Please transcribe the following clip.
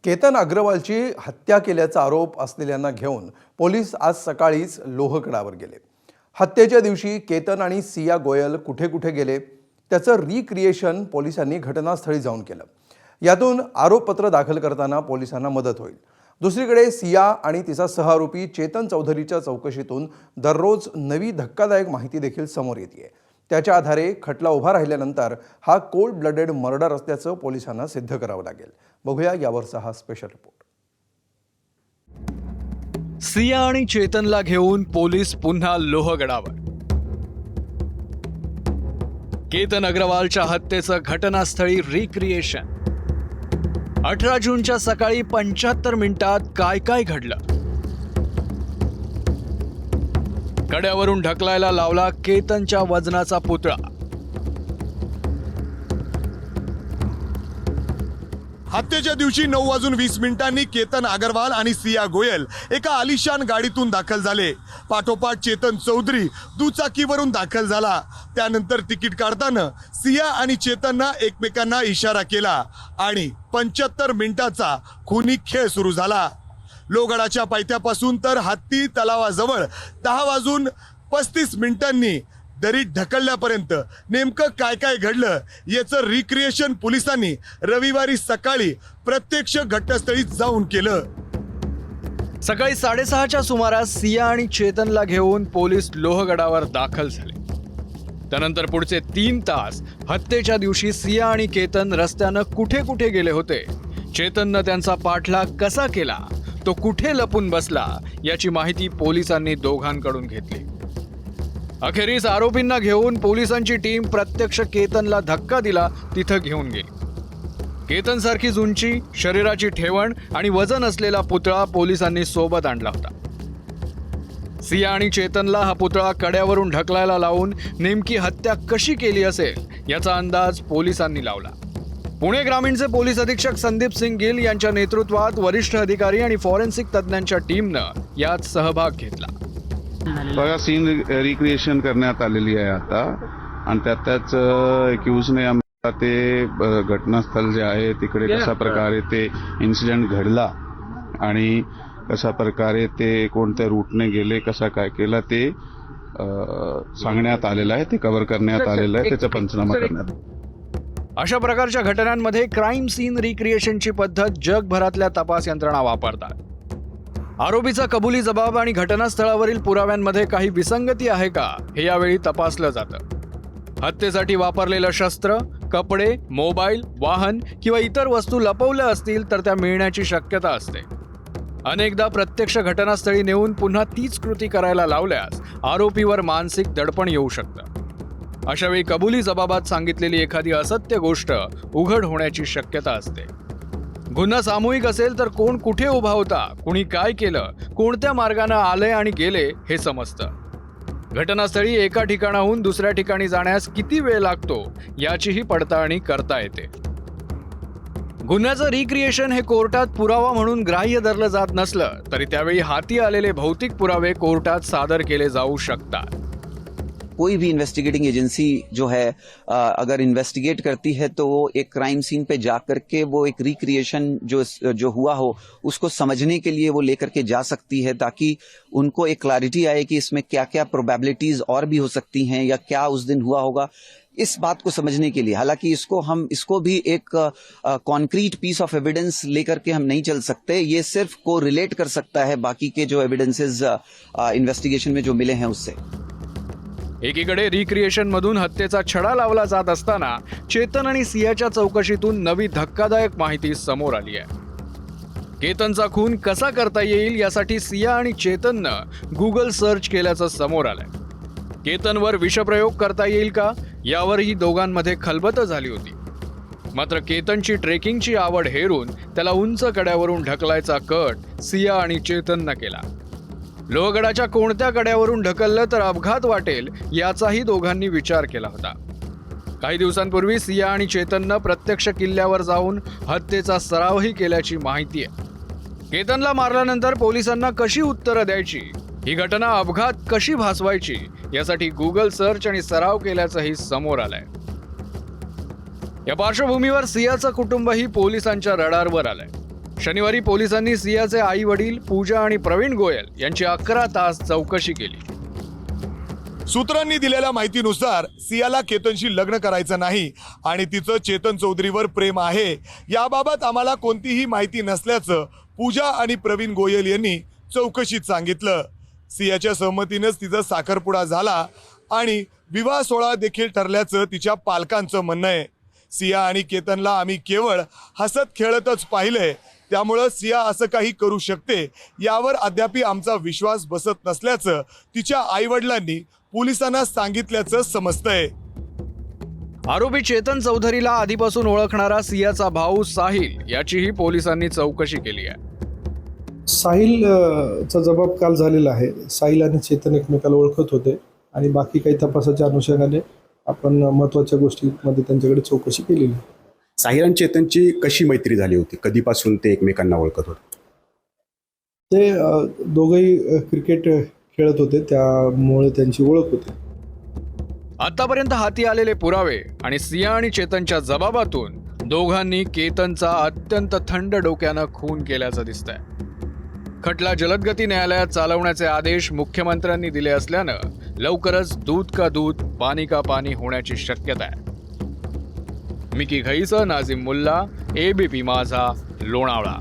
केतन अग्रवालची हत्या केल्याचा आरोप असलेल्यांना घेऊन पोलीस आज सकाळीच लोहगडावर गेले। हत्येच्या दिवशी केतन आणि सिया गोयल कुठे कुठे गेले त्याचं रिक्रिएशन पोलिसांनी घटनास्थळी जाऊन केलं। यातून आरोपपत्र दाखल करताना पोलिसांना मदत होईल। दुसरीकडे सिया आणि तिचा सहआरोपी चेतन चौधरीच्या चौकशीतून दररोज नवी धक्कादायक माहिती देखील समोर येते। त्याच्या आधारे खटला उभा राहिल्यानंतर हा कोल्ड ब्लडेड मर्डर असल्याचं पोलिसांना सिद्ध करावं लागेल। बघूया यावरचा हा स्पेशल रिपोर्ट। सिया आणि चेतनला घेऊन पोलीस पुन्हा लोहगडावर। केतन अग्रवालच्या हत्येचं घटनास्थळी रिक्रिएशन। 18 जूनच्या सकाळी 75 मिनिटात काय काय घडलं? कड्यावरून ढकलायला लावला केतनच्या वजनाचा पुतळा। हत्येच्या दिवशी 9:20 केतन अग्रवाल आणि सिया गोयल एका आलिशान गाडीतून दाखल झाले। पाठोपाठ चेतन चौधरी दुचाकीवरून दाखल झाला। त्यानंतर तिकीट काढताना सिया आणि चेतनना एकमेकांना इशारा केला आणि 75 मिनिटाचा खुनी खेळ सुरू झाला। लोहगडाच्या पायथ्यापासून तर हत्ती तलावाजवळ 10:35 दरीत ढकलल्यापर्यंत नेमकं काय काय घडलं याचं रिक्रिएशन पोलिसांनी रविवारी सकाळी प्रत्यक्ष घटनास्थळी जाऊन केलं। सकाळी 6:30च्या सुमारास सिया आणि चेतनला घेऊन पोलीस लोहगडावर दाखल झाले। त्यानंतर पुढचे 3 तास हत्येच्या दिवशी सिया आणि केतन रस्त्यानं कुठे कुठे गेले होते, चेतननं त्यांचा पाठलाग कसा केला, तो कुठे लपून बसला याची माहिती पोलिसांनी दोघांकडून घेतली। अखेरीस आरोपींना घेऊन पोलिसांची टीम प्रत्यक्ष केतनला धक्का दिला तिथं घेऊन गेली। केतन सारखीच उंची, शरीराची ठेवण आणि वजन असलेला पुतळा पोलिसांनी सोबत आणला होता। सिया आणि चेतनला हा पुतळा कड्यावरून ढकलायला लावून नेमकी हत्या कशी केली असेल याचा अंदाज पोलिसांनी लावला। पुणे ग्रामीणचे पोलीस अधीक्षक संदीप सिंग गिल यांच्या नेतृत्वात वरिष्ठ अधिकारी आणि फॉरेन्सिक तज्ज्ञांच्या टीमनं यात सहभाग घेतला। बघा, सीन रिक्रिएशन करण्यात आलेली आहे आता आणि त्यातच एक्यूजने आम्हाला ते घटनास्थळ जे आहे तिकडे कशा प्रकारे ते इन्सिडेंट घडला आणि कशा प्रकारे ते कोणत्या रूटने गेले, कसा काय केला ते सांगण्यात आलेलं आहे, ते कव्हर करण्यात आलेलं आहे, त्याचा पंचनामा करण्यात। अशा प्रकारच्या घटनांमध्ये क्राईम सीन रिक्रिएशनची पद्धत जगभरातल्या तपास यंत्रणा वापरतात। आरोपीचा कबुली जबाब आणि घटनास्थळावरील पुराव्यांमध्ये काही विसंगती आहे का हे यावेळी तपासलं जातं। हत्येसाठी वापरलेलं शस्त्र, कपडे, मोबाईल, वाहन किंवा इतर वस्तू लपवल्या असतील तर त्या मिळण्याची शक्यता असते। अनेकदा प्रत्यक्ष घटनास्थळी नेऊन पुन्हा तीच कृती करायला लावल्यास आरोपीवर मानसिक दडपण येऊ शकतं। अशावेळी कबुली जबाबात सांगितलेली एखादी असत्य गोष्ट उघड होण्याची शक्यता असते। गुन्हा सामूहिक असेल तर कोण कुठे उभा होता, कुणी काय केलं, कोणत्या मार्गाने आले आणि गेले हे समजतं। घटनास्थळी एका ठिकाणाहून दुसऱ्या ठिकाणी जाण्यास किती वेळ लागतो याचीही पडताळणी करता येते। गुन्ह्याचं रिक्रिएशन हे कोर्टात पुरावा म्हणून ग्राह्य धरलं जात नसलं तरी त्यावेळी हाती आलेले भौतिक पुरावे कोर्टात सादर केले जाऊ शकतात। कोई भी इन्वेस्टिगेटिंग एजेंसी जो है अगर इन्वेस्टिगेट करती है तो वो एक क्राइम सीन पे जा करके वो एक रिक्रिएशन जो हुआ हो उसको समझने के लिए वो लेकर के जा सकती है, ताकि उनको एक क्लैरिटी आए कि इसमें क्या क्या प्रोबेबिलिटीज और भी हो सकती हैं या क्या उस दिन हुआ होगा, इस बात को समझने के लिए। हालांकि इसको भी एक कॉन्क्रीट पीस ऑफ एविडेंस लेकर के हम नहीं चल सकते, ये सिर्फ को रिलेट कर सकता है बाकी के जो एविडेंसेस इन्वेस्टिगेशन में जो मिले हैं उससे। एकीकडे रिक्रिएशन मधून हत्येचा छडा लावला जात असताना चेतन आणि सियाच्या चौकशीतून नवी धक्कादायक माहिती समोर आली आहे। केतनचा खून कसा करता येईल यासाठी सिया आणि चेतननं गुगल सर्च केल्याचं समोर आलंय। केतनवर विषप्रयोग करता येईल का यावरही दोघांमध्ये खलबत झाली होती। मात्र केतनची ट्रेकिंगची आवड हेरून त्याला उंच कड्यावरून ढकलायचा कट सिया आणि चेतननं केला। लोहगडाच्या कोणत्या कड्यावरून ढकललं तर अपघात वाटेल याचाही दोघांनी विचार केला होता। काही दिवसांपूर्वी सिया आणि चेतननं प्रत्यक्ष किल्ल्यावर जाऊन हत्येचा सरावही केल्याची माहिती आहे। केतनला मारल्यानंतर पोलिसांना कशी उत्तरं द्यायची, ही घटना अपघात कशी भासवायची यासाठी गुगल सर्च आणि सराव केल्याचंही समोर आलंय। या पार्श्वभूमीवर सियाचं कुटुंबही पोलिसांच्या रडारवर आलंय। शनिवारी पोलिसांनी सियाचे आई वडील पूजा आणि प्रवीण गोयल यांची 11 तास चौकशी केली. सूत्रांनी दिलेल्या माहितीनुसार सियाला केतनशी लग्न करायचं नाही आणि तिचं चेतन चौधरीवर प्रेम आहे याबाबत आम्हाला कोणतीही माहिती नसल्याचं पूजा आणि प्रवीण गोयल यांनी चौकशीत सांगितलं. सियाच्या सहमतीनेच तिचा साखरपुडा झाला आणि विवाह सोहळा देखील ठरल्याचं तिच्या पालकांचं म्हणणं आहे. सिया आणि केतनला आम्ही केवळ हसत खेळतच पाहिलंय, त्यामुळं सिया असं काही करू शकते यावर अद्याप आमचा विश्वास बसत नसल्याचं तिच्या आईवडिलांनी पोलिसांना सांगितल्याचं समजतंय. आरोपी चेतन चौधरीला आधीपासून ओळखणारा सियाचा भाऊ साहिल याचीही पोलिसांनी चौकशी केली आहे. साहिल चा जबाब काल झालेला आहे. साहिल आणि चेतन एकमेकाला ओळखत होते आणि बाकी काही तपासाच्या अनुषंगाने आपण महत्त्वाच्या गोष्टींमध्ये त्यांच्याकडे चौकशी केलेली. साहिल आणि चेतनची कशी मैत्री झाली होती? कधीपासून ते एकमेकांना ओळखत होते? ते दोघंही क्रिकेट खेळत होते, त्यामुळे त्यांची ओळख होती. आतापर्यंत हाती आलेले पुरावे आणि सिया आणि चेतनच्या जबाबातून दोघांनी केतनचा अत्यंत थंड डोक्यानं खून केल्याचं दिसतंय. खटला जलदगती न्यायालयात चालवण्याचे आदेश मुख्यमंत्र्यांनी दिले असल्यानं लवकरच दूध का दूध पाणी का पाणी होण्याची शक्यता आहे. मिकी घईसह नाझिम मुल्ला, ABP माझा, लोणावळा.